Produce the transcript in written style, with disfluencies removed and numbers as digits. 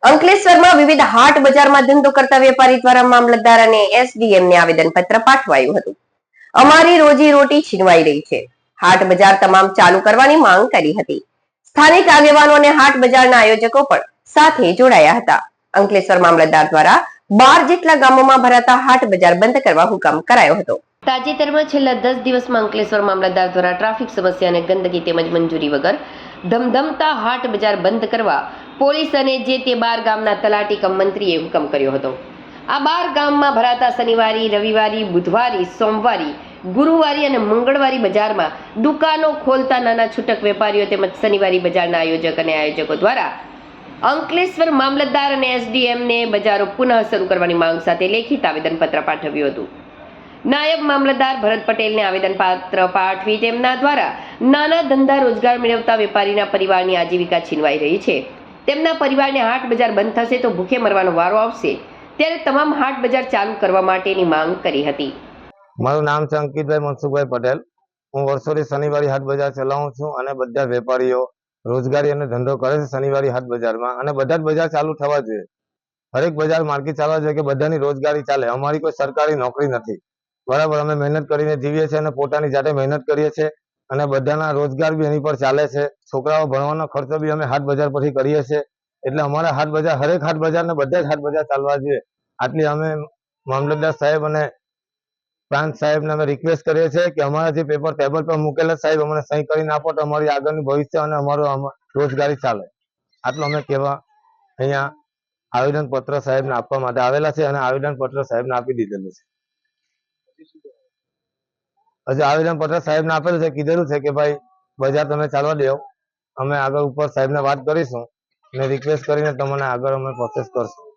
અંકલેશ્વરમાં વિવિધ હાટ બજારમાં ધંધો કરતા વેપારી દ્વારા મામલતદાર અને એસડીએમ ને આવેદનપત્ર પાઠવાયું હતું. અમારી રોજી રોટી છીનવાઈ રહી છે. હાટ બજાર તમામ ચાલુ કરવાની માંગ કરી હતી. સ્થાનિક આગેવાનો અને હાટ બજારના આયોજકો પણ સાથે જોડાયા હતા. અંકલેશ્વર મામલતદાર દ્વારા 12 જેટલા ગામોમાં ભરાતા હાટ બજાર બંધ કરવા હુકમ કરાયો હતો. તાજેતરમાં છેલ્લા 10 દિવસમાં અંકલેશ્વર મામલતદાર દ્વારા ટ્રાફિક સમસ્યા અને ગંદકી તેમજ મંજૂરી વગર ધમધમતા હાટ બજાર બંધ કરવા પોલીસ અને જે તે 12 ગામના તલાટી કમ મંત્રીએ હુકમ કર્યો હતો. આ 12 ગામમાં ભરાતા શનિવારી, રવિવારી, બુધવારી, સોમવારી, ગુરુવારી અને મંગળવારી બજારમાં દુકાનો ખોલતા નાના છૂટક વેપારીઓ તેમજ શનિવારી બજારના આયોજક અને આયોજકો દ્વારા અંકલેશ્વર મામલતદાર અને એસડીએમ ને બજારો પુનઃ શરૂ કરવાની માંગ સાથે લેખિત આવેદનપત્ર પાઠવ્યું હતું. નાયબ મામલતદાર ભરત પટેલને આવેદનપત્ર પાઠવી તેમના દ્વારા નાના ધંધા રોજગાર મેળવતા વેપારીના પરિવારની આજીવિકા છીનવાઈ રહી છે. તેમના પરિવારને હાટ બજાર બંધ થશે તો ભૂખે મરવાનો વારો આવશે, ત્યારે તમામ હાટ બજાર ચાલુ કરવા માટેની માંગ કરી હતી. મારું નામ છે અંકિતભાઈ મનસુખભાઈ પટેલ. હું વર્ષોથી શનિવારી હાટ બજાર ચલાવું છું અને બધા વેપારીઓ રોજગારી અને ધંધો કરે છે શનિવારી હાટ બજારમાં, અને બધા જ બજાર ચાલુ થવા જોઈએ. હરેક બજાર માર્કેટ ચાલવા જોઈએ કે બધાની રોજગારી ચાલે. અમારી કોઈ સરકારી નોકરી નથી, બરાબર. અમે મહેનત કરીને જીવીએ છીએ અને પોતાની જાતે મહેનત કરીએ છીએ અને બધાના રોજગાર બી એની પર ચાલે છે. છોકરાઓ ભણવાનો ખર્ચો બી અમે હાટ બજાર પરથી કરીએ છીએ. એટલે અમારા હાટ બજાર, હરેક હાટ બજાર ને બધા જ હાટ બજાર ચાલવા જોઈએ. આટલી અમે મામલતદાર સાહેબ અને પ્રાંત સાહેબને અમે રિક્વેસ્ટ કરીએ છીએ કે અમારા જે પેપર ટેબલ પર મૂકેલા સાહેબ અમને સહી કરીને આપો તો અમારી આગળની ભવિષ્ય અને અમારું રોજગારી ચાલે. આટલું અમે કહેવા અહીંયા આવેદનપત્ર સાહેબને આપવા માટે આવેલા છે અને આવેદનપત્ર સાહેબને આપી દીધેલું છે. હજુ આવેદનપત્ર સાહેબને આપેલું છે, કીધેલું છે કે ભાઈ બજાર તમે ચાલવા દો. અમે આગળ ઉપર સાહેબને વાત કરીશું અને રિક્વેસ્ટ કરીને તમને આગળ અમે પ્રોસેસ કરશું.